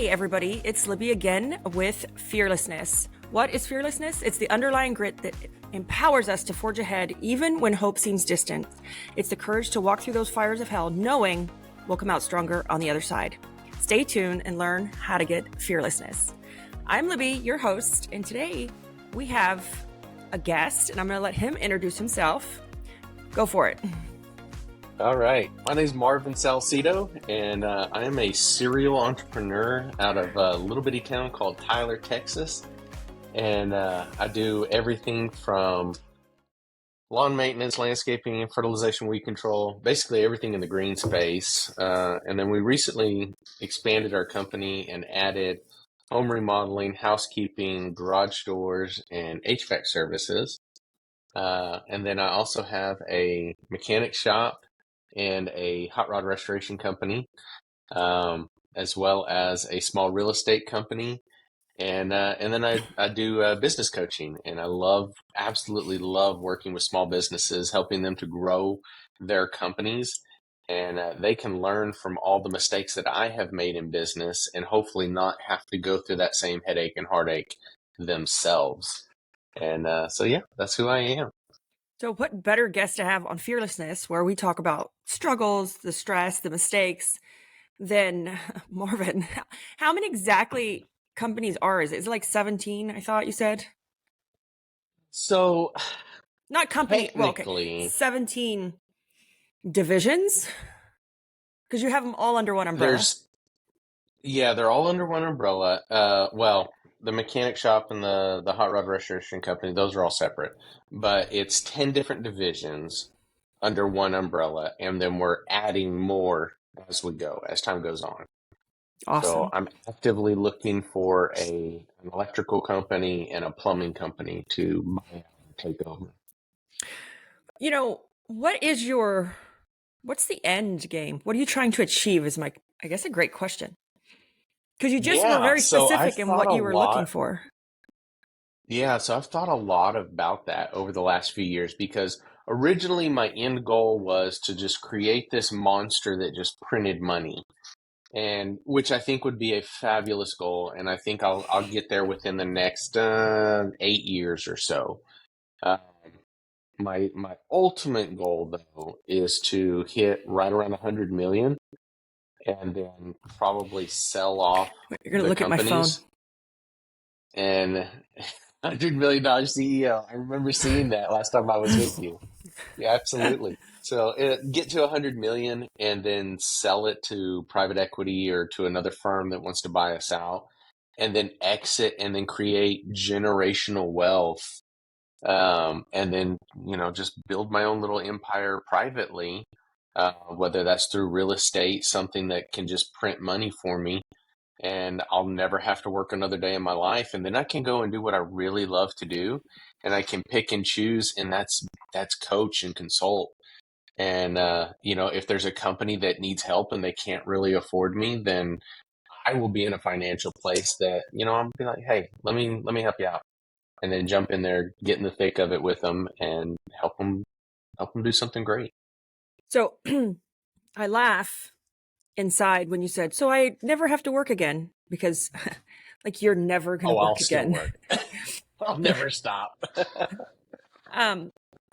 Hey everybody, it's Libby again with Fearlessness. What is fearlessness? It's the underlying grit that empowers us to forge ahead even when hope seems distant. It's the courage to walk through those fires of hell knowing we'll come out stronger on the other side. Stay tuned and learn how to get fearlessness. I'm Libby, your host, and today we have a guest, and I'm going to let him introduce himself. Go for it. All right. My name is Marvin Salcido, and I am a serial entrepreneur out of a little bitty town called Tyler, Texas. And I do everything from lawn maintenance, landscaping, fertilization, weed control, basically everything in the green space. And then we recently expanded our company and added home remodeling, housekeeping, garage doors, and HVAC services. And then I also have a mechanic shop and a hot rod restoration company, as well as a small real estate company. And then I do business coaching, and I absolutely love working with small businesses, helping them to grow their companies. And they can learn from all the mistakes that I have made in business and hopefully not have to go through that same headache and heartache themselves. And so, yeah, that's who I am. So what better guest to have on Fearlessness, where we talk about struggles, the stress, the mistakes, than Marvin. How many exactly companies are? Is it like 17, I thought you said? So not company, technically, well, okay. 17 divisions? Because you have them all under one umbrella. They're all under one umbrella. Well, the mechanic shop and the hot rod restoration company, those are all separate. But it's 10 different divisions under one umbrella, and then we're adding more as we go, as time goes on. Awesome. So I'm actively looking for an electrical company and a plumbing company to buy out and take over. You know, what's the end game? What are you trying to achieve is I guess, a great question. Because you just were very specific in what you were looking for. Yeah, so I've thought a lot about that over the last few years, because originally my end goal was to just create this monster that just printed money, and which I think would be a fabulous goal, and I think I'll get there within the next 8 years or so. My ultimate goal, though, is to hit right around 100 million, and then probably sell off You're going to look companies. At my phone. And $100 million CEO. I remember seeing that last time I was with you. Yeah, absolutely. So get to 100 million and then sell it to private equity or to another firm that wants to buy us out, and then exit and then create generational wealth. And then, just build my own little empire privately, whether that's through real estate, something that can just print money for me, and I'll never have to work another day in my life. And then I can go and do what I really love to do, and I can pick and choose, and that's coach and consult. And, if there's a company that needs help and they can't really afford me, then I will be in a financial place that, I'll be like, hey, let me help you out. And then jump in there, get in the thick of it with them, and help them do something great. So I laugh inside when you said, so I never have to work again, because like you're never going to work again. I'll never stop.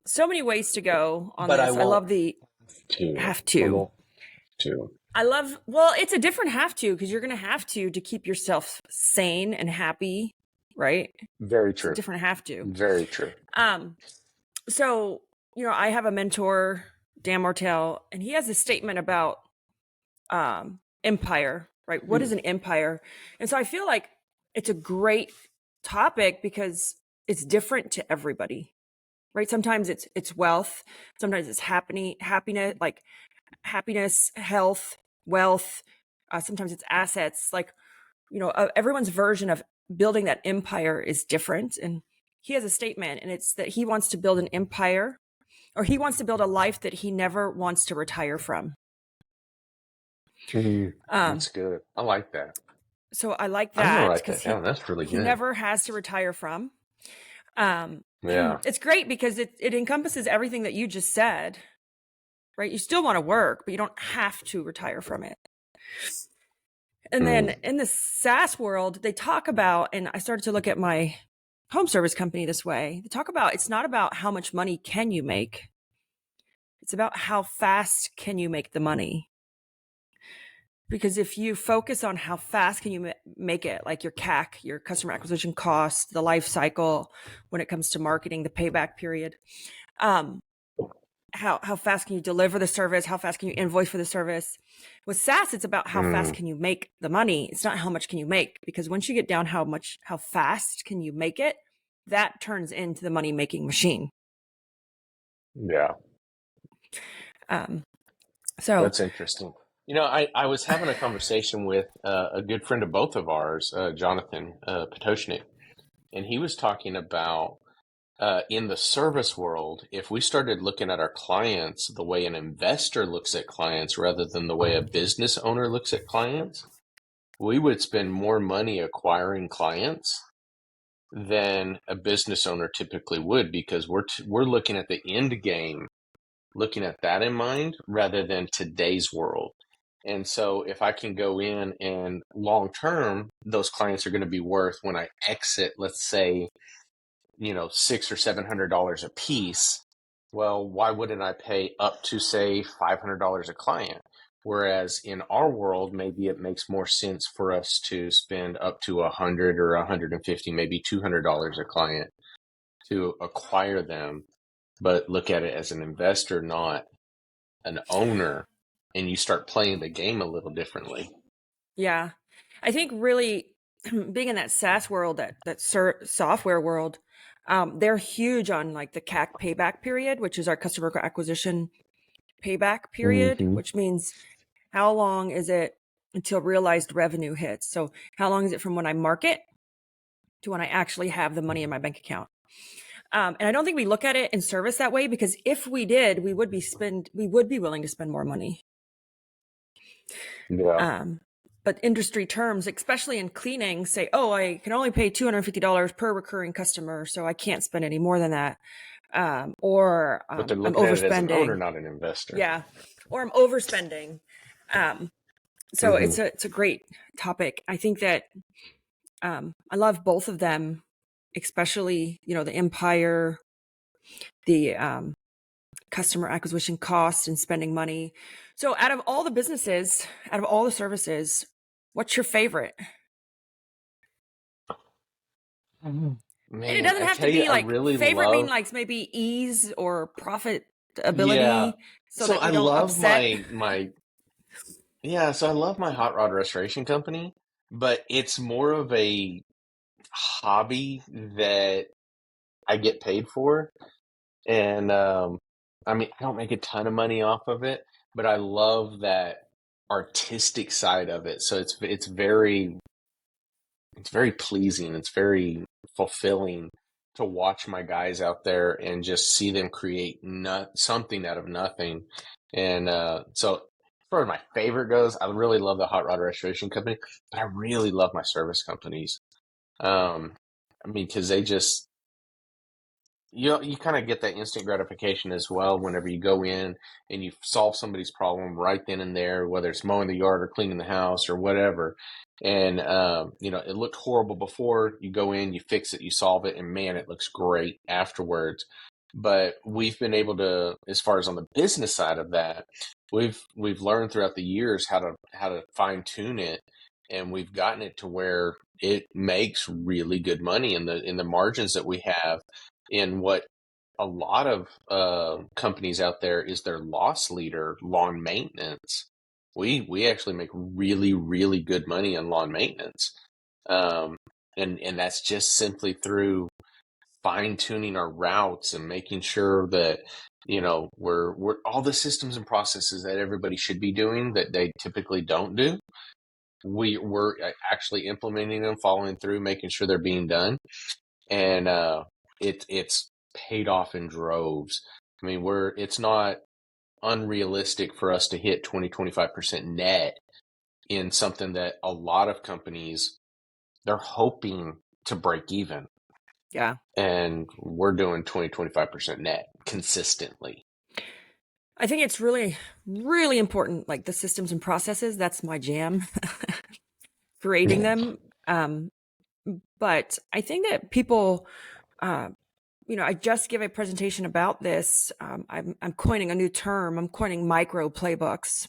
So many ways to go on but this. I love the have to. Well, it's a different have to, because you're going to have to keep yourself sane and happy, right? Very true. It's a different have to. Very true. So, I have a mentor, Dan Martell, and he has a statement about empire, right? What is an empire? And so I feel like it's a great topic because it's different to everybody, right? Sometimes it's wealth, sometimes it's happiness, like happiness, health, wealth. Sometimes it's assets. Like, everyone's version of building that empire is different. And he has a statement, and it's that he wants to build an empire, or he wants to build a life that he never wants to retire from. That's good. I like that. So I like that because that's really good. He never has to retire from. It's great because it encompasses everything that you just said, right? You still want to work, but you don't have to retire from it. And then Mm. in the SaaS world, they talk about, and I started to look at my home service company this way. They talk about it's not about how much money can you make. It's about how fast can you make the money. Because if you focus on how fast can you make it, like your CAC, your customer acquisition cost, the life cycle, when it comes to marketing, the payback period, um, how fast can you deliver the service? How fast can you invoice for the service? With SaaS, it's about how fast Mm. can you make the money. It's not how much can you make, because once you get down how fast can you make it, that turns into the money making machine. Yeah, Um, so that's interesting. I was having a conversation with a good friend of both of ours, Jonathan Potoshnik, and he was talking about in the service world, if we started looking at our clients the way an investor looks at clients rather than the way a business owner looks at clients, we would spend more money acquiring clients than a business owner typically would, because we're looking at the end game, looking at that in mind rather than today's world. And so if I can go in and long term, those clients are going to be worth, when I exit, let's say, $600 or $700 a piece. Well, why wouldn't I pay up to, say, $500 a client? Whereas in our world, maybe it makes more sense for us to spend up to 100 or 150, maybe $200 a client to acquire them, but look at it as an investor, not an owner, and you start playing the game a little differently. yeah, I think really being in that SaaS world, software world, they're huge on like the CAC payback period, which is our customer acquisition payback period, Mm-hmm. which means how long is it until realized revenue hits? So how long is it from when I market to when I actually have the money in my bank account? And I don't think we look at it in service that way, because if we did, we would be willing to spend more money. Yeah. Um, but industry terms, especially in cleaning, say, oh, I can only pay $250 per recurring customer, so I can't spend any more than that. Or But they're I'm looking at it as an owner, overspending. not an investor. Yeah. Or I'm overspending. Um, so Mm-hmm. it's a great topic. I think that I love both of them, especially, the empire, the customer acquisition cost and spending money. So out of all the businesses, out of all the services, what's your favorite? And it Man, doesn't I have to tell you, be I like really favorite mean love. like maybe ease or Yeah. profitability, so So that I we don't love upset. my yeah, so I love my hot rod restoration company, but it's more of a hobby that I get paid for. And I mean, I don't make a ton of money off of it, but I love that artistic side of it. So it's very pleasing. It's very fulfilling to watch my guys out there and just see them create something out of nothing. And so, as far as my favorite goes, I really love the Hot Rod Restoration Company, but I really love my service companies. Um, I mean, because you kind of get that instant gratification as well whenever you go in and you solve somebody's problem right then and there, whether it's mowing the yard or cleaning the house or whatever. And it looked horrible before. You go in, you fix it, you solve it, and man, it looks great afterwards. But we've been able to, as far as on the business side of that, we've learned throughout the years how to fine tune it, and we've gotten it to where it makes really good money in the margins that we have in what a lot of companies out there is their loss leader, lawn maintenance. We actually make really, really good money on lawn maintenance, um, and that's just simply through fine tuning our routes and making sure that we're all the systems and processes that everybody should be doing that they typically don't do. We're actually implementing them, following through, making sure they're being done, and it's paid off in droves. I mean, it's not unrealistic for us to hit 20-25% net in something that a lot of companies, they're hoping to break even, Yeah. and we're doing 20-25% net consistently. I think it's really, really important, like the systems and processes. That's my jam. creating them. Um, but I think that people, uh, I just gave a presentation about this. I'm coining a new term. I'm coining micro playbooks.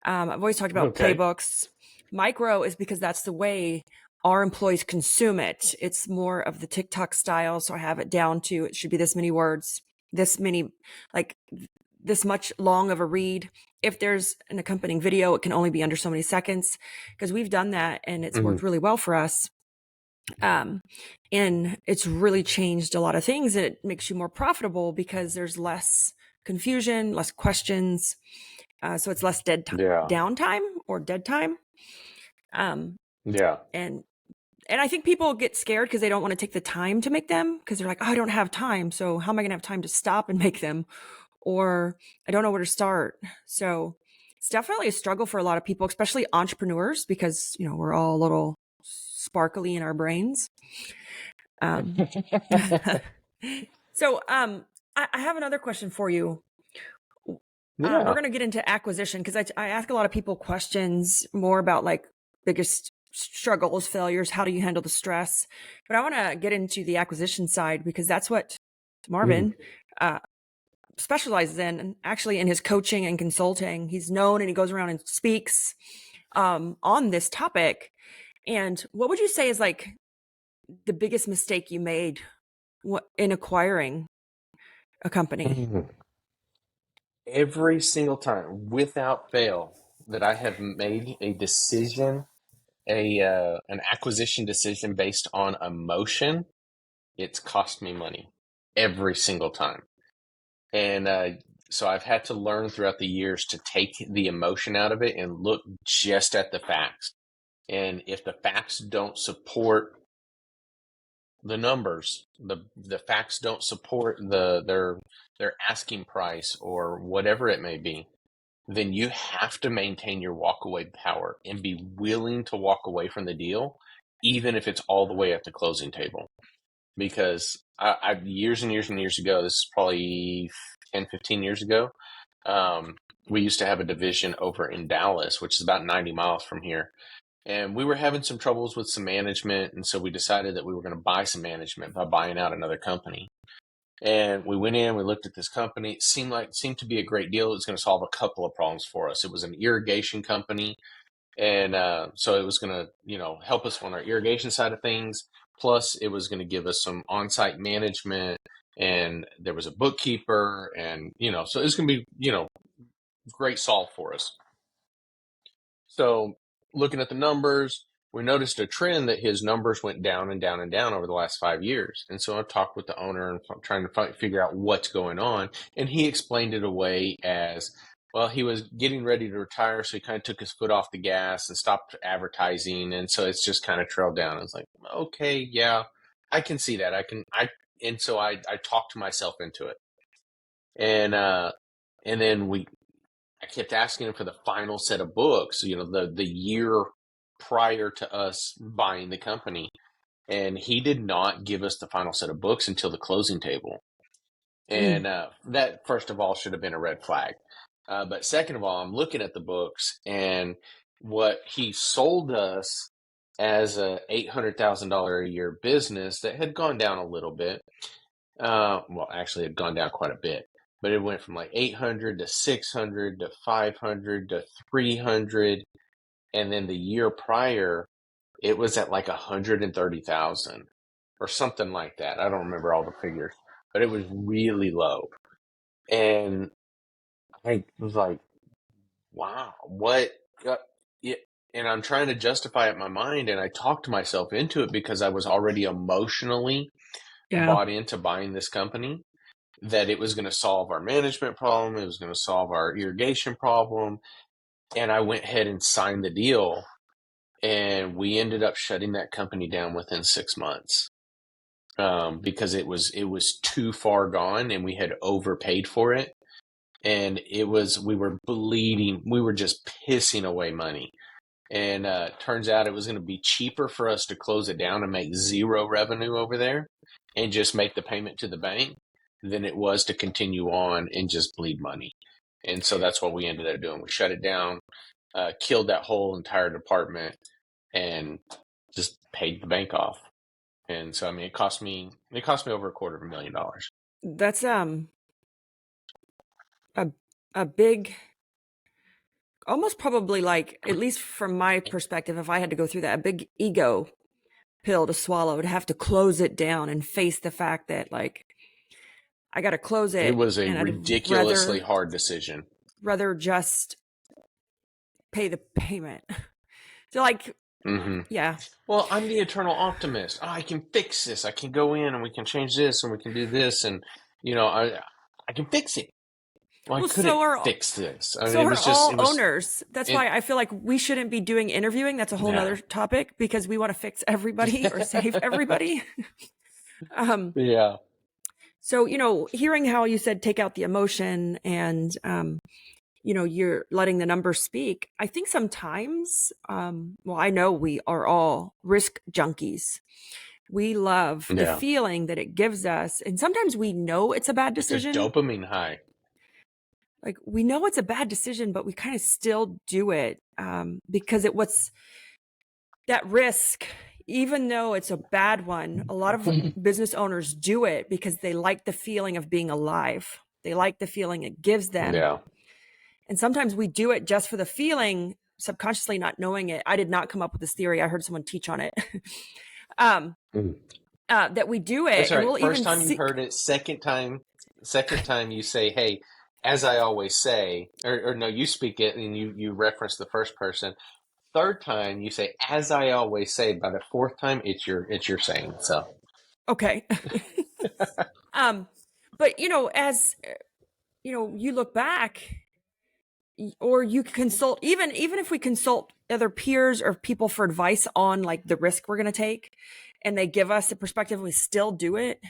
I've always talked about Okay. playbooks. Micro is because that's the way our employees consume it. It's more of the TikTok style. So I have it down to, it should be this many words, this many, like this much long of a read. If there's an accompanying video, it can only be under so many seconds, because we've done that and it's Mhm. worked really well for us. And it's really changed a lot of things, and it makes you more profitable because there's less confusion, less questions. So it's less Yeah. downtime or dead time. Um, Yeah. and and I think people get scared because they don't want to take the time to make them, because they're like, oh, I don't have time. So how am I going to have time to stop and make them? Or I don't know where to start. So it's definitely a struggle for a lot of people, especially entrepreneurs, because we're all a little sparkly in our brains. Um, so I have another question for you. We're Yeah. going to get into acquisition, because I ask a lot of people questions more about like biggest struggles, failures, how do you handle the stress? But I want to get into the acquisition side, because that's what Mhm. Marvin uh, specializes in, and actually in his coaching and consulting. He's known, and he goes around and speaks on this topic. And what would you say is like the biggest mistake you made in acquiring a company? Mhm. Every single time, without fail, that I have made a decision, an acquisition decision based on emotion, it's cost me money every single time. And so I've had to learn throughout the years to take the emotion out of it and look just at the facts. And if the facts don't support the numbers, the facts don't support their asking price or whatever it may be, then you have to maintain your walkaway power and be willing to walk away from the deal, even if it's all the way at the closing table. Because I years and years and years ago, this is probably 10, 15 years ago, we used to have a division over in Dallas, which is about 90 miles from here. And we were having some troubles with some management. And so we decided that we were going to buy some management by buying out another company. And we went in, we looked at this company. It seemed to be a great deal. It was going to solve a couple of problems for us. It was an irrigation company. And so it was going to, help us on our irrigation side of things. Plus, it was going to give us some on-site management, and there was a bookkeeper, and so it's going to be, great solve for us. So, looking at the numbers, we noticed a trend that his numbers went down and down and down over the last 5 years. And so I talked with the owner and trying to figure out what's going on. And he explained it away as, well, he was getting ready to retire, so he kind of took his foot off the gas and stopped advertising. And so it's just kind of trailed down. I was like, okay, yeah, I can see that. And so I talked myself into it. And, and then I kept asking him for the final set of books, the year prior to us buying the company. And he did not give us the final set of books until the closing table. Mm, And that, first of all, should have been a red flag. But second of all, I'm looking at the books, and what he sold us as a $800,000 a year business that had gone down a little bit. Well, actually, it had gone down quite a bit, but it went from like 800 to 600 to 500 to 300. And then the year prior, it was at like 130,000 or something like that. I don't remember all the figures, but it was really low. And I was like, wow, what? Yeah. And I'm trying to justify it in my mind. And I talked myself into it because I was already emotionally yeah. bought into buying this company, that it was going to solve our management problem. It was going to solve our irrigation problem. And I went ahead and signed the deal. And we ended up shutting that company down within 6 months, because it was too far gone and we had overpaid for it. And we were bleeding. We were just pissing away money. And turns out it was going to be cheaper for us to close it down and make zero revenue over there and just make the payment to the bank than it was to continue on and just bleed money. And so that's what we ended up doing. We shut it down, killed that whole entire department, and just paid the bank off. And so, I mean, it cost me over $250,000. That's a a big, almost probably like, at least from my perspective, if I had to go through that, a big ego pill to swallow, to have to close it down and face the fact that, like, I got to close It it, was a and I'd ridiculously hard decision. rather just pay the payment. So, like, Hmm. yeah. Well, I'm the eternal optimist. Oh, I can fix this. I can go in and we can change this and we can do this, and I can fix it. Well, I Well, couldn't fix this. I mean, so it are was just all it was owners. That's it. why I feel like we shouldn't be doing interviewing. That's a whole Yeah. nother topic, because we want to fix everybody or save everybody. um, Yeah. so, hearing how you said take out the emotion, and, you're letting the numbers speak. I think sometimes, well, I know we are all risk junkies. We love the Yeah. feeling that it gives us. And sometimes we know it's a bad It's a decision. dopamine high. Like, we know it's a bad decision, but we kind of still do it, because what's that risk, even though it's a bad one. A lot of business owners do it because they like the feeling of being alive. They like the feeling it gives them. Yeah. And sometimes we do it just for the feeling, subconsciously not knowing it. I did not come up with this theory. I heard someone teach on it. um, Mm. that we do it. That's And right. we'll First even time you heard it. Second time you say, "Hey, as I always say," or no, you speak it and you reference the first person. Third time you say, "As I always say." By the fourth time, it's your saying. So okay. But as you look back, or you consult, even if we consult other peers or people for advice on, like, the risk we're going to take, and they give us a perspective and we still do it.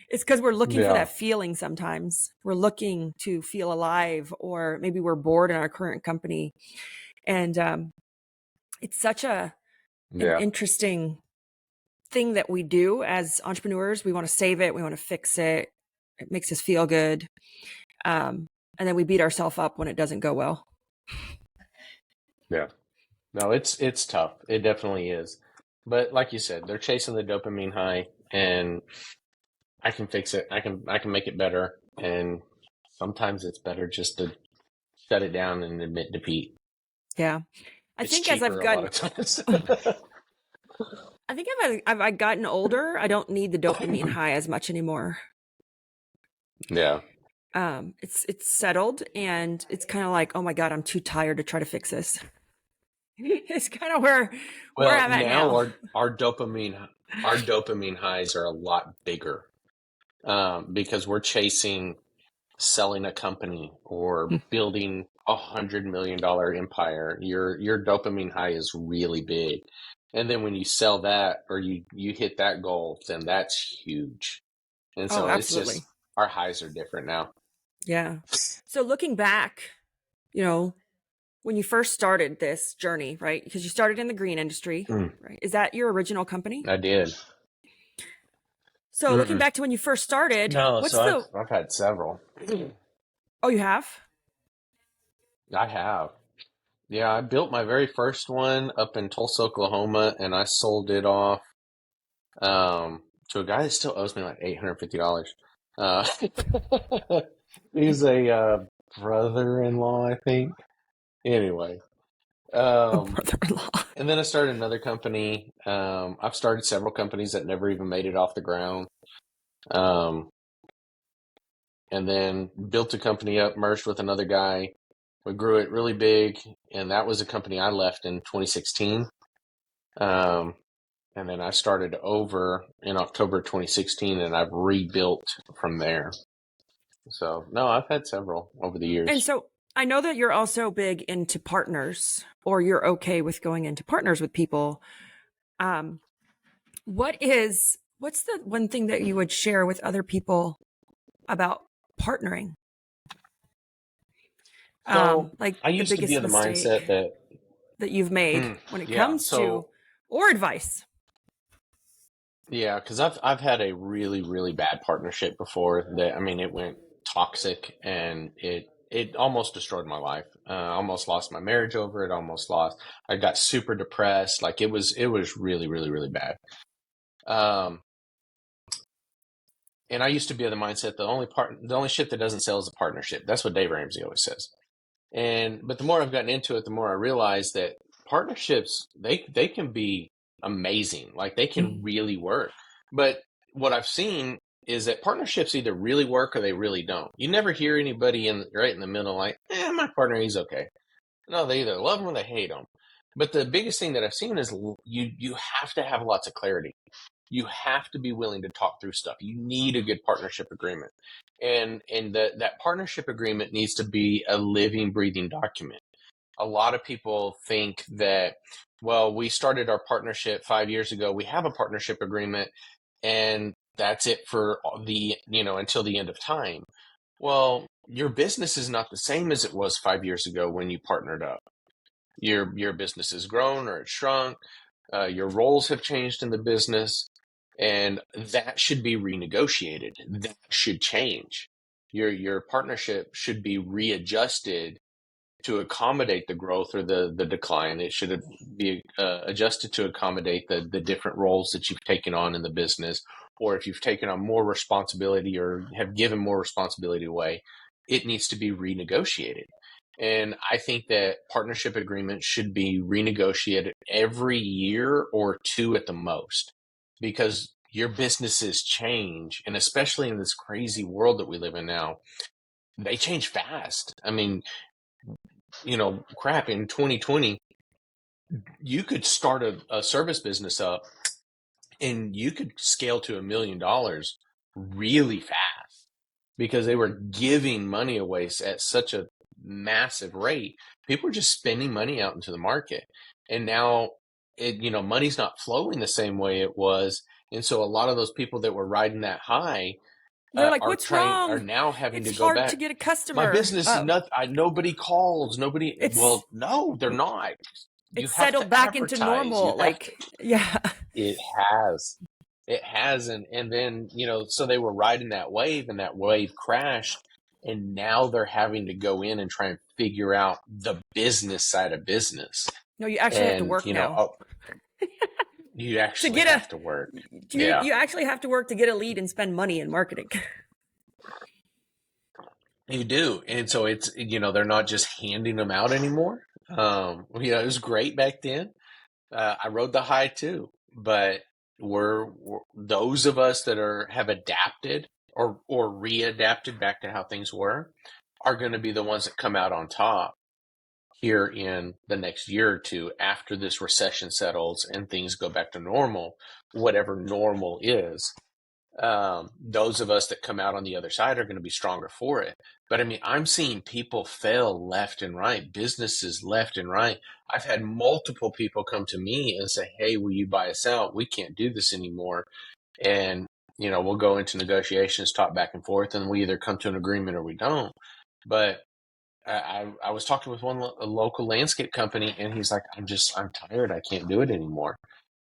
It's because we're looking for yeah, that feeling. Sometimes we're looking to feel alive, or maybe we're bored in our current company. And it's such an yeah, interesting thing that we do as entrepreneurs. We want to save it. We want to fix it. It makes us feel good. And then we beat ourselves up when it doesn't go well. yeah. No, it's tough. It definitely is. But like you said, they're chasing the dopamine high, and I can fix it. I can make it better. And sometimes it's better just to shut it down and admit defeat. Yeah. I It's think as I've cheaper a lot gotten, of times. I think I've gotten older, I don't need the dopamine high as much anymore. Yeah. It's settled, and it's kind of like, oh my God, I'm too tired to try to fix this. It's kind of where Well, I'm at now now. our dopamine highs are a lot bigger, because we're chasing selling a company or building $100 million empire. Your dopamine high is really big, and then when you sell that or you hit that goal, then that's huge. And Oh, so it's absolutely. just our highs are different now. Yeah. So looking back, when you first started this journey, right? Because you started in the green industry, Mm, right? Is that your original company? I did. So looking Mm-mm. back to when you first started, No, what's so I've the, I've had several. oh, you have? I have. Yeah, I built my very first one up in Tulsa, Oklahoma, and I sold it off to a guy that still owes me like $850. Uh, he's a brother-in-law, I think. Anyway, A um, brother-in-law. and then I started another company. I've started several companies that never even made it off the ground. Um, and then built a company up, merged with another guy. We grew it really big, and that was a company I left in 2016. Um, and then I started over in October 2016, and I've rebuilt from there. So, no, I've had several over the And years. so I know that you're also big into partners, or you're okay with going into partners with people. Um, what's the one thing that you would share with other people about partnering? So, Like I the used to be biggest of the mindset mistake that, that you've made when it yeah, comes to, or advice. yeah, because I've had a really, really bad partnership before that, I mean, it went toxic and it almost destroyed my life. Almost lost my marriage over it. I got super depressed. Like it was really, really, really bad. Um, and I used to be of the mindset the only ship that doesn't sail is a partnership. That's what Dave Ramsey always says. But the more I've gotten into it, the more I realize that partnerships, they can be amazing. Like they can Mhm. really work. But what I've seen is that partnerships either really work or they really don't. You never hear anybody right in the middle like, my partner, he's okay. No, they either love him or they hate him. But the biggest thing that I've seen is you have to have lots of clarity. You have to be willing to talk through stuff. You need a good partnership agreement. And that partnership agreement needs to be a living, breathing document. A lot of people think that, well, we started our partnership 5 years ago. We have a partnership agreement and that's it for until the end of time. Well, your business is not the same as it was 5 years ago when you partnered up. Your business has grown or it's shrunk. Your roles have changed in the business, and that should be renegotiated. That should change. Your partnership should be readjusted to accommodate the growth or the decline. It should be adjusted to accommodate the different roles that you've taken on in the business, or if you've taken on more responsibility or have given more responsibility away, it needs to be renegotiated. And I think that partnership agreements should be renegotiated every year or two at the most, because your businesses change. And especially in this crazy world that we live in now, they change fast. I mean, crap, in 2020, you could start a service business up and you could scale to $1 million really fast because they were giving money away at such a massive rate. People were just spending money out into the market. And now money's not flowing the same way it was. And so a lot of those people that were riding that high They're like, are what's wrong? now having to It's go hard to back. get a My customer. business is not, nobody calls, nobody. It's Well, no, they're not. You it's have settled to back into advertise. normal. Like, yeah. It has, it has. And then, so they were riding that wave and that wave crashed. And now they're having to go in and try and figure out the business side of business. No, you actually have to And, work now. you To actually get have to work. Yeah, you actually have to work to get a lead and spend money in marketing. you do. And so it's, they're not just handing them out anymore. It was great back then. I rode the high too, but we're those of us that have adapted or readapted back to how things were are going to be the ones that come out on top here in the next year or two after this recession settles and things go back to normal, whatever normal is. Those of us that come out on the other side are going to be stronger for it. But I mean, I'm seeing people fail left and right, businesses left and right. I've had multiple people come to me and say, "Hey, will you buy us out? We can't do this anymore." And, we'll go into negotiations, talk back and forth, and we either come to an agreement or we don't. But I was talking with a local landscape company, and he's like, I'm tired. I can't do it anymore.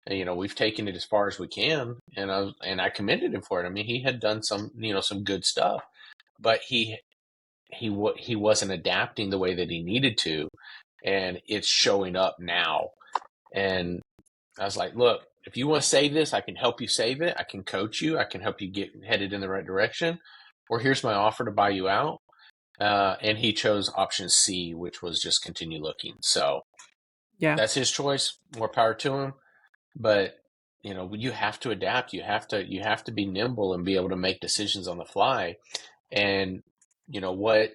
And, we've taken it as far as we can, and I commended him for it. I mean, he had done some good stuff, but he wasn't adapting the way that he needed to, and it's showing up now. And I was like, look, if you want to save this, I can help you save it. I can coach you. I can help you get headed in the right direction. Or here's my offer to buy you out. And he chose option C, which was just continue looking. So Yeah. that's his choice. More power to him. But you have to adapt. You have to be nimble and be able to make decisions on the fly. And what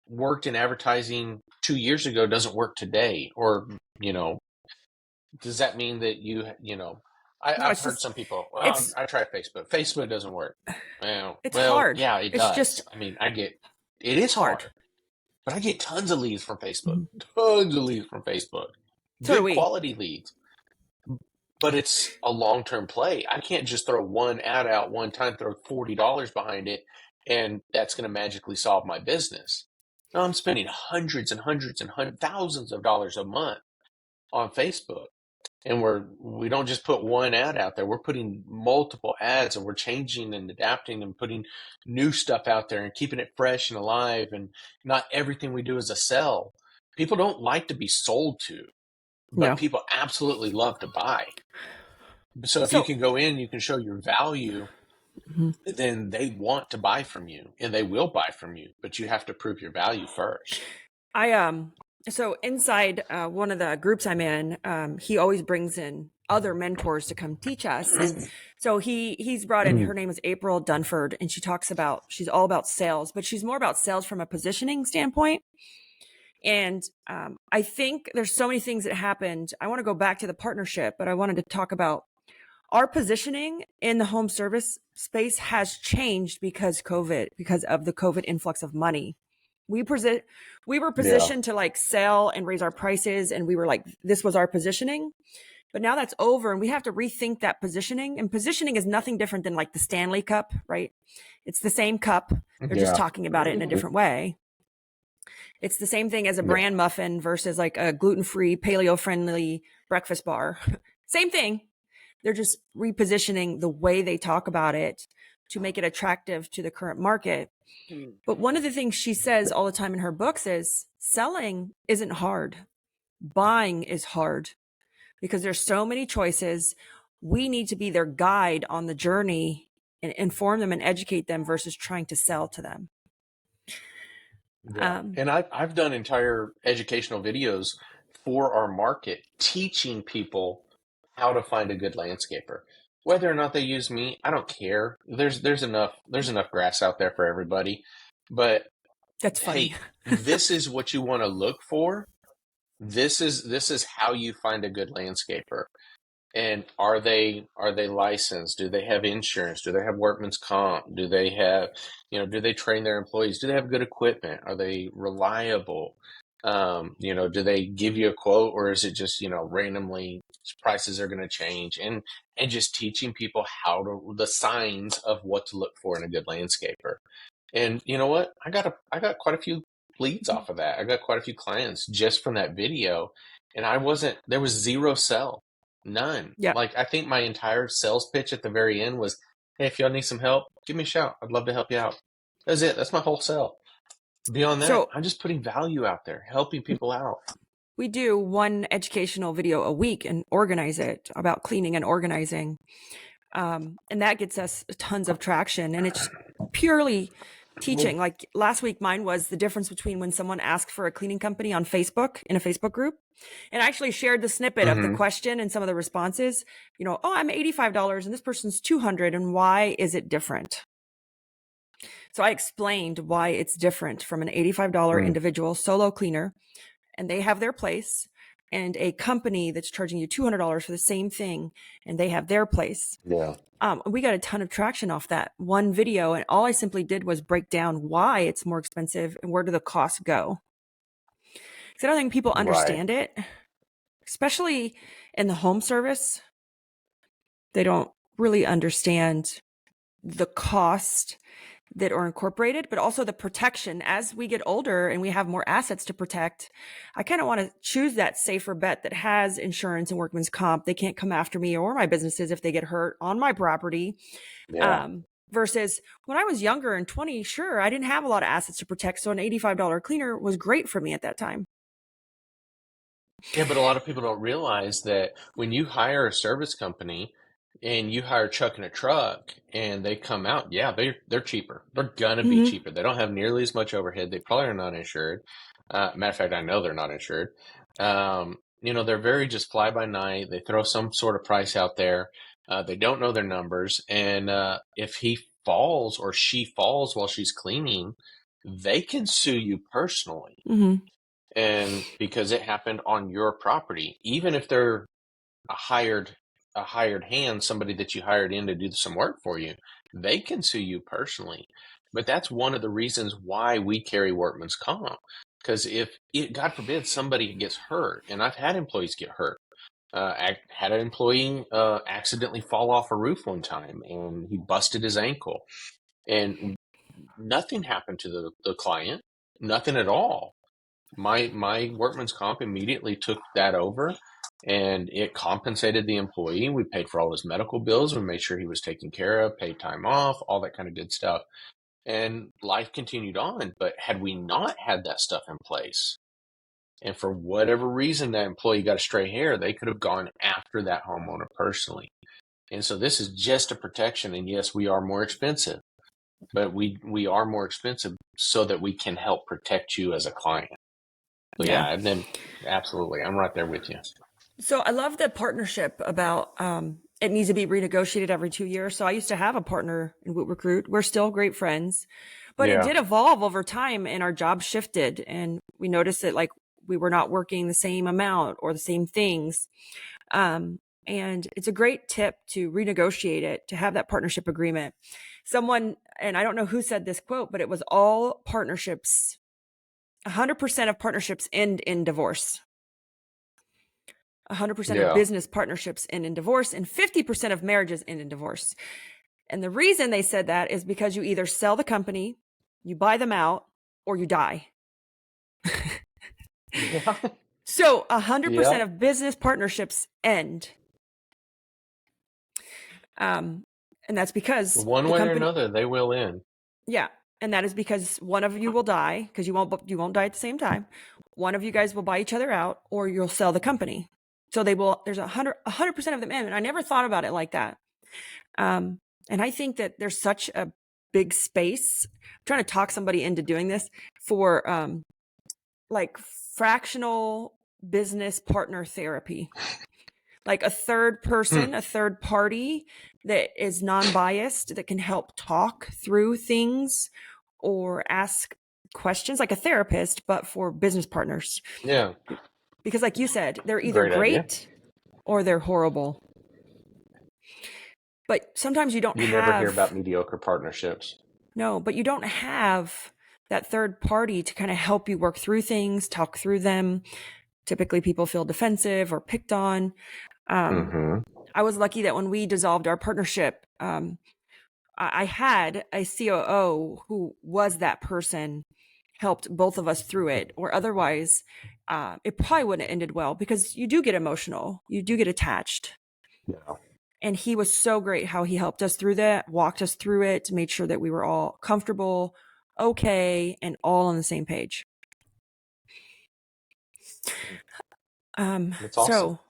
worked in advertising 2 years ago doesn't work today. Or does that mean that No, I've it's heard just some people, well, it's I tried Facebook. Facebook doesn't work. it's Well, hard. yeah, it It's does. just I mean, it is hard. hard, but I get tons of leads from Facebook. Mhm. Tons of leads from Facebook. So do Good we. quality leads. But it's a long-term play. I can't just throw one ad out one time, throw $40 behind it, and that's going to magically solve my business. No, I'm spending hundreds and hundreds and thousands of dollars a month on Facebook. And we don't just put one ad out there. We're putting multiple ads, and we're changing and adapting and putting new stuff out there and keeping it fresh and alive. And not everything we do is a sell. People don't like to be sold to, but No. people absolutely love to buy. So if you So can go in, you can show your value, mhm. then they want to buy from you and they will buy from you, but you have to prove your value first. I so inside one of the groups I'm in, he always brings in other mentors to come teach us. And so he's brought in, her name is April Dunford, and she's all about sales, but she's more about sales from a positioning standpoint. And I think there's so many things that happened. I want to go back to the partnership, but I wanted to talk about our positioning in the home service space has changed because of the COVID influx of money. We present, we were Yeah. positioned to like sell and raise our prices, and we were like, this was our positioning. But now that's over, and we have to rethink that positioning. And positioning is nothing different than like the Stanley Cup, right? It's the same cup. They're just Yeah. talking about it in a different way. It's the same thing as a Yeah. bran muffin versus like a gluten-free, paleo-friendly breakfast bar. Same thing. They're just repositioning the way they talk about it to make it attractive to the current market. But one of the things she says all the time in her books is selling isn't hard. Buying is hard because there's so many choices. We need to be their guide on the journey and inform them and educate them versus trying to sell to them. Yeah. Um, And I've done entire educational videos for our market teaching people how to find a good landscaper. Whether or not they use me, I don't care. There's enough grass out there for everybody. But that's funny. hey, this is what you want to look for. This is how you find a good landscaper. And are they licensed? Do they have insurance? Do they have workman's comp? Do they train their employees? Do they have good equipment? Are they reliable? Do they give you a quote, or is it just, randomly prices are going to change? And just teaching people the signs of what to look for in a good landscaper. And you know what? I got quite a few leads off of that. I got quite a few clients just from that video, and there was zero sell, none. Yeah. Like I think my entire sales pitch at the very end was, "Hey, if y'all need some help, give me a shout. I'd love to help you out." That's it. That's my whole sell. Beyond that, So I'm just putting value out there, helping people out. we do one educational video a week and organize it about cleaning and organizing. And that gets us tons of traction. And it's purely teaching. Like last week, mine was the difference between when someone asked for a cleaning company on Facebook in a Facebook group. And I actually shared the snippet of the Mm-hmm. question and some of the responses, oh, I'm $85 and this person's 200. And why is it different? So I explained why it's different from an $85 Mm, individual solo cleaner, and they have their place, and a company that's charging you $200 for the same thing, and they have their place. yeah. We got a ton of traction off that one video, and all I simply did was break down why it's more expensive and where do the costs go. Because I don't think people Right. understand it, especially in the home service. They don't really understand the cost that are incorporated, but also the protection. As we get older and we have more assets to protect, I kind of want to choose that safer bet that has insurance and workman's comp. They can't come after me or my businesses if they get hurt on my property. Yeah. Versus when I was younger and 20, sure, I didn't have a lot of assets to protect. So an $85 cleaner was great for me at that time. Yeah, but a lot of people don't realize that when you hire a service company and you hire Chuck in a truck and they come out, yeah, they're cheaper. They're gonna be Mm-hmm. cheaper. They don't have nearly as much overhead. They probably are not insured. Matter of fact, I know they're not insured. They're very just fly by night. They throw some sort of price out there. They don't know their numbers, and if he falls or she falls while she's cleaning, they can sue you personally. Mm-hmm. And because it happened on your property, even if they're a hired a hired hand, somebody that you hired in to do some work for you, they can sue you personally. But that's one of the reasons why we carry workman's comp. Because God forbid, somebody gets hurt, and I've had employees get hurt. I had an employee accidentally fall off a roof one time, and he busted his ankle, and nothing happened to the client, nothing at all. My workman's comp immediately took that over, and it compensated the employee. We paid for all his medical bills. We made sure he was taken care of, paid time off, all that kind of good stuff. And life continued on. But had we not had that stuff in place, and for whatever reason that employee got a stray hair, they could have gone after that homeowner personally. And so this is just a protection. And yes, we are more expensive, but we are more expensive so that we can help protect you as a client. So Yeah. and then absolutely, I'm right there with you. So I love the partnership about it needs to be renegotiated every 2 years. So I used to have a partner in WootRecruit. We're still great friends, but it Yeah. did evolve over time and our jobs shifted and we noticed that like we were not working the same amount or the same things. And it's a great tip to renegotiate it, to have that partnership agreement. Someone, and I don't know who said this quote, but it was all partnerships, 100% of partnerships end in divorce. 100% of Yeah. business partnerships end in divorce, and 50% of marriages end in divorce. And the reason they said that is because you either sell the company, you buy them out, or you die. Yeah. So 100% Yeah. of business partnerships end. And that's because One the way or company, another, they will end. yeah. And that is because one of you will die because you won't die at the same time. One of you guys will buy each other out or you'll sell the company. So there's 100% of them end. And I never thought about it like that. And I think that there's such a big space. I'm trying to talk somebody into doing this for like fractional business partner therapy. Like a third person, a third party that is non-biased, that can help talk through things or ask questions, like a therapist, but for business partners. Yeah. Because like you said, they're either Great idea. great or they're horrible. But sometimes you don't You never hear about have, mediocre partnerships. no, but you don't have that third party to kind of help you work through things, talk through them. Typically people feel defensive or picked on. Mm-hmm. I was lucky that when we dissolved our partnership, I had a COO who was that person, helped both of us through it, or otherwise it probably wouldn't have ended well because you do get emotional, you do get attached. Yeah. And he was so great how he helped us through that, walked us through it, made sure that we were all comfortable, okay, and all on the same page. That's awesome. So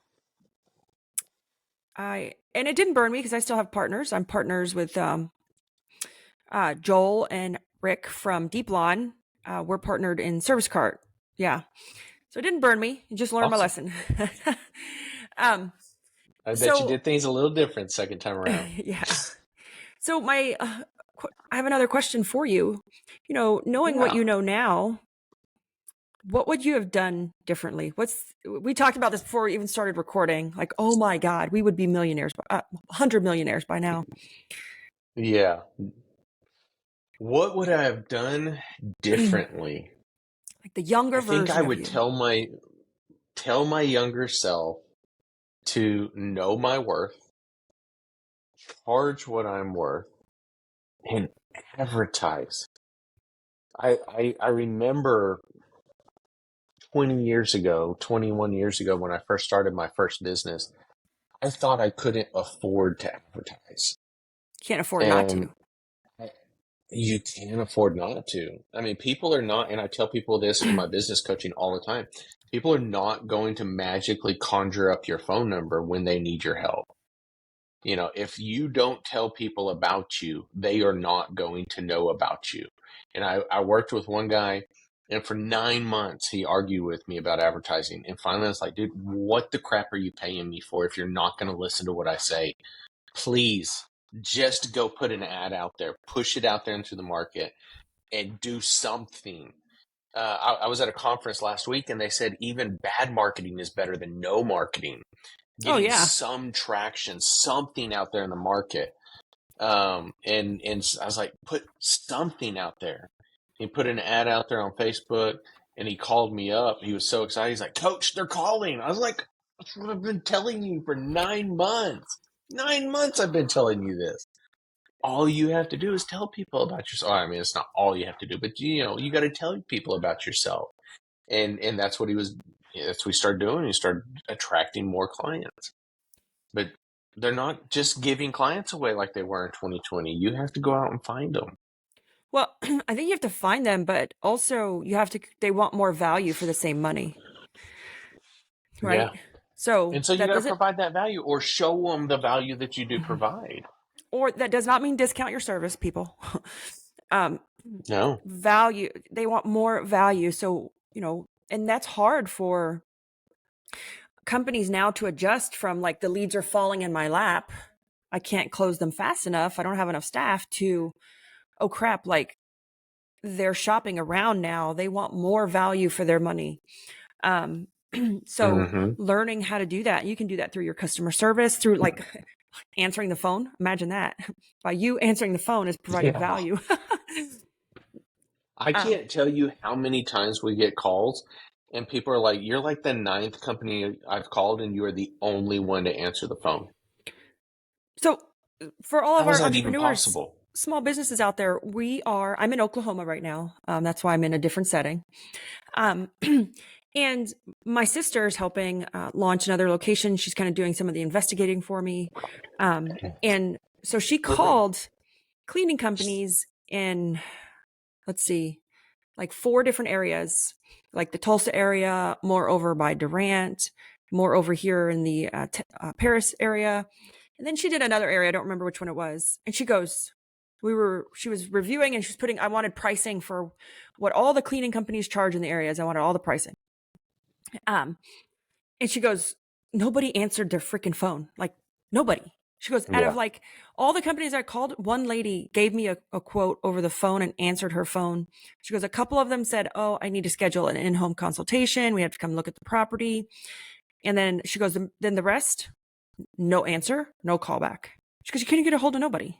and it didn't burn me because I still have partners. I'm partners with Joel and Rick from Deep Lawn. We're partnered in Service Cart. Yeah. So it didn't burn me. You just learned my Awesome. lesson. I bet you So did things a little different second time around. yeah. So I have another question for you. You know, knowing what Yeah. you know now, what would you have done differently? We talked about this before we even started recording. Like, oh my God, we would be millionaires, 100 millionaires by now. Yeah. What would I have done differently? Like the younger I think I version of would you. tell my younger self to know my worth, charge what I'm worth, and advertise. I remember 20 years ago, 21 years ago, when I first started my first business, I thought I couldn't afford to advertise. Can't afford not And to. you can't afford not to. I mean, people are not, and I tell people this in my business coaching all the time, people are not going to magically conjure up your phone number when they need your help. You know, if you don't tell people about you, they are not going to know about you. And I worked with one guy, and for 9 months, he argued with me about advertising. And finally, I was like, dude, what the crap are you paying me for if you're not going to listen to what I say? Please just go put an ad out there, push it out there into the market, and do something. I was at a conference last week, and they said even bad marketing is better than no marketing. Oh Getting yeah. some traction, something out there in the market. And I was like, put something out there. He put an ad out there on Facebook, and he called me up. He was so excited. He's like, Coach, they're calling. I was like, that's what I've been telling you for 9 months. 9 months I've been telling you this. All you have to do is tell people about yourself. I mean, it's not all you have to do, but you know, you got to tell people about yourself. And that's what he was that's what we start doing. You start attracting more clients, but they're not just giving clients away like they were in 2020. You have to go out and find them. Well, I think you have to find them, but also they want more value for the same money, Yeah. right? So And so you that got to doesn't, provide that value or show them the value that you do Mhm. provide. Or that does not mean discount your service, people. um, No. Value, they want more value. So, and that's hard for companies now to adjust from like the leads are falling in my lap. I can't close them fast enough. I don't have enough staff to, oh crap, like they're shopping around now. They want more value for their money. Um, so Mm-hmm. learning how to do that, you can do that through your customer service, through like answering the phone. Imagine that by you answering the phone is providing Yeah. value. I um, can't tell you how many times we get calls and people are like, you're like the ninth company I've called and you are the only one to answer the phone. so for all of How is our that even entrepreneurs, possible? small businesses out there, I'm in Oklahoma right now. That's why I'm in a different setting. Um, and my sister's helping launch another location. She's kind of doing some of the investigating for me. And so she called cleaning companies in, let's see, like 4 different areas, like the Tulsa area, more over by Durant, more over here in the Paris area. And then she did another area. I don't remember which one it was. And she goes, she was reviewing and she's I wanted pricing for what all the cleaning companies charge in the areas. I wanted all the pricing. Um, and she goes, nobody answered their freaking phone. Like nobody. She goes, out of Yeah. like all the companies I called, one lady gave me a quote over the phone and answered her phone. She goes, a couple of them said, oh, I need to schedule an in-home consultation. We have to come look at the property. And then she goes, then the rest, no answer, no callback. She goes, you couldn't get a hold of nobody.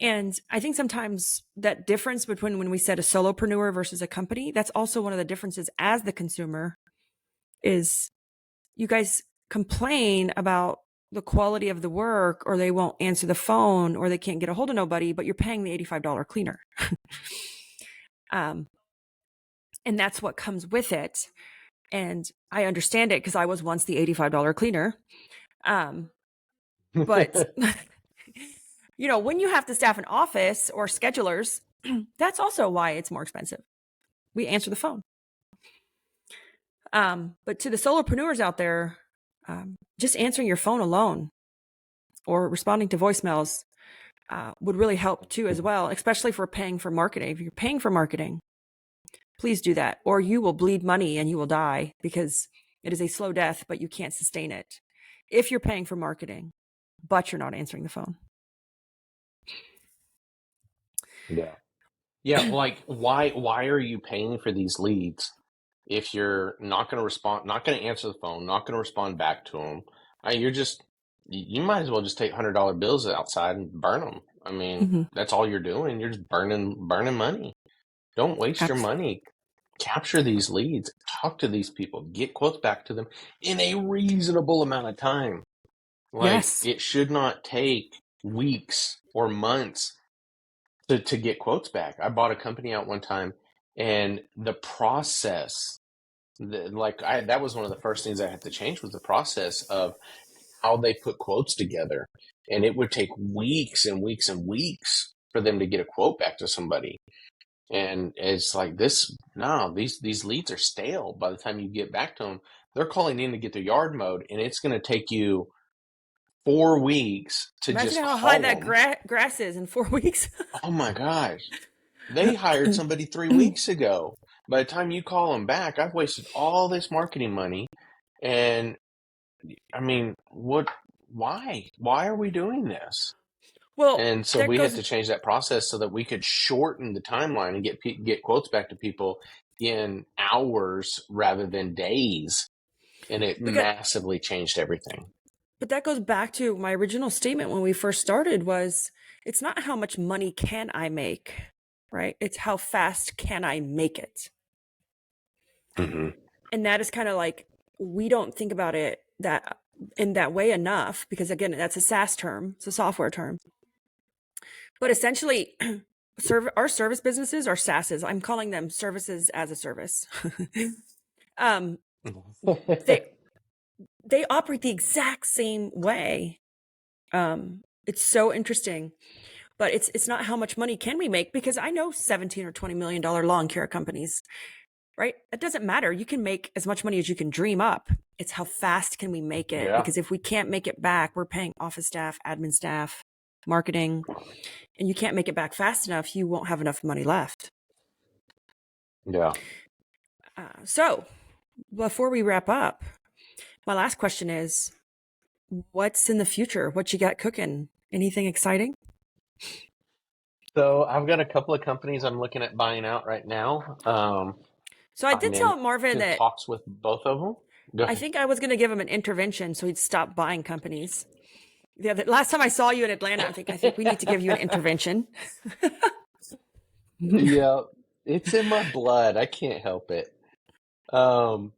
And I think sometimes that difference between when we said a solopreneur versus a company, that's also one of the differences as the consumer is you guys complain about the quality of the work or they won't answer the phone or they can't get a hold of nobody, but you're paying the $85 cleaner. um, and that's what comes with it. And I understand it because I was once the $85 cleaner. But when you have to staff an office or schedulers, that's also why it's more expensive. We answer the phone. But to the solopreneurs out there, just answering your phone alone or responding to voicemails would really help too as well, especially if we're paying for marketing. If you're paying for marketing, please do that, or you will bleed money and you will die because it is a slow death, but you can't sustain it if you're paying for marketing, but you're not answering the phone. Yeah. Yeah, like why are you paying for these leads if you're not going to respond, not going to answer the phone, not going to respond back to them? You're just you might as well just take $100 bills outside and burn them. I mean, Mm-hmm. that's all you're doing. You're just burning money. Don't waste your money. Capture these leads, talk to these people, get quotes back to them in a reasonable amount of time. Like Yes. it should not take weeks or months to get quotes back. I bought a company out one time and the process, that was one of the first things I had to change was the process of how they put quotes together. And it would take weeks and weeks and weeks for them to get a quote back to somebody. And it's like these leads are stale by the time you get back to them. They're calling in to get their yard mowed, and it's going to take you 4 weeks to Imagine just how high call that them. grass is in 4 weeks. Oh my gosh. They hired somebody 3 weeks ago. By the time you call them back, I've wasted all this marketing money. And I mean, why? Why are we doing this? Well, And so that we had goes, to change that process so that we could shorten the timeline and get quotes back to people in hours rather than days. And it because, massively changed everything. but that goes back to my original statement when we first started was it's not how much money can I make, right? It's how fast can I make it? Mm-hmm. And that is kind of like, we don't think about it that in that way enough because again, that's a SaaS term. It's a software term. But essentially, our service businesses are SaaSes. I'm calling them services as a service. Um, they they operate the exact same way. It's so interesting, but it's not how much money can we make, because I know 17 or $20 million lawn care companies, right? It doesn't matter. You can make as much money as you can dream up. It's how fast can we make it? Yeah. Because if we can't make it back, we're paying office staff, admin staff, marketing, and you can't make it back fast enough, you won't have enough money left. Yeah. So before we wrap up, my last question is, what's in the future? What you got cooking? Anything exciting? So I've got a couple of companies I'm looking at buying out right now. So I I'm did in tell Marvin good that talks with both of them. Go I ahead. think I was going to give him an intervention so he'd stop buying companies. Last time I saw you in Atlanta, I think we need to give you an intervention. Yeah, it's in my blood. I can't help it. Um,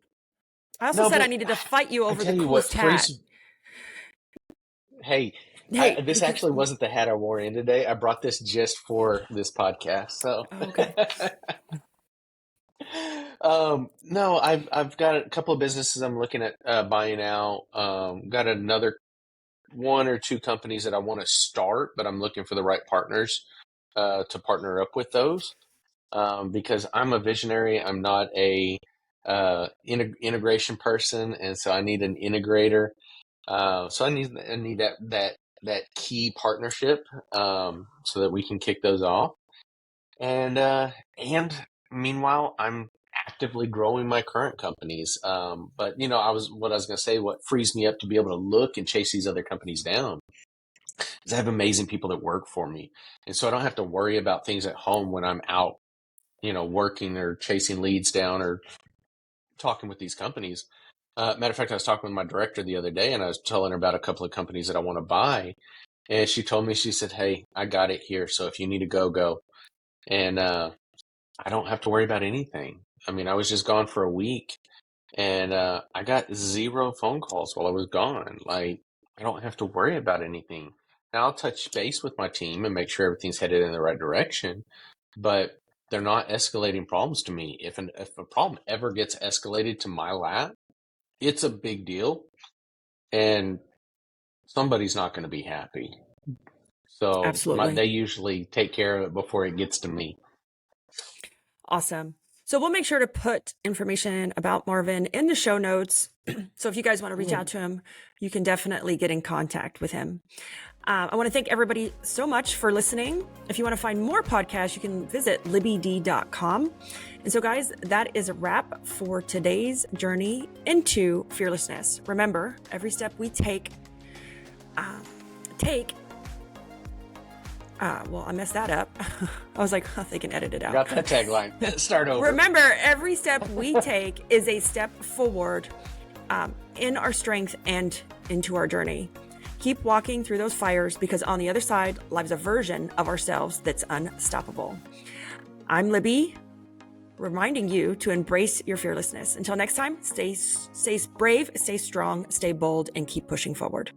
I also no, said I but needed to fight you I over the tell you what, coolest hat. hey, Hey, this actually wasn't the hat I wore in today. I brought this just for this podcast. So, oh, okay. no, I've got a couple of businesses I'm looking at buying out. Got another one or two companies that I want to start, but I'm looking for the right partners to partner up with those. Because I'm a visionary. I'm not a integration person, and so I need an integrator. So I need that key partnership so that we can kick those off. And meanwhile, I'm actively growing my current companies. But I was going to say. What frees me up to be able to look and chase these other companies down is I have amazing people that work for me, and so I don't have to worry about things at home when I'm out working or chasing leads down or talking with these companies. Matter of fact, I was talking with my director the other day and I was telling her about a couple of companies that I want to buy. And she told me, she said, "Hey, I got it here. So if you need to go, go." And I don't have to worry about anything. I mean, I was just gone for a week and I got 0 phone calls while I was gone. Like, I don't have to worry about anything. Now, I'll touch base with my team and make sure everything's headed in the right direction. But they're not escalating problems to me. If a problem ever gets escalated to my lap, it's a big deal, and somebody's not going to be happy. So Absolutely. they usually take care of it before it gets to me. Awesome. So we'll make sure to put information about Marvin in the show notes. So if you guys want to reach out to him, you can definitely get in contact with him. I want to thank everybody so much for listening. If you want to find more podcasts, you can visit libbyd.com. And so, guys, that is a wrap for today's journey into fearlessness. Remember, every step we take, well, I messed that up. I was like, oh, they can edit it out. Got that tagline. Start over. Remember, every step we take is a step forward in our strength and into our journey. Keep walking through those fires, because on the other side lies a version of ourselves that's unstoppable. I'm Libby, reminding you to embrace your fearlessness. Until next time, stay brave, stay strong, stay bold, and keep pushing forward.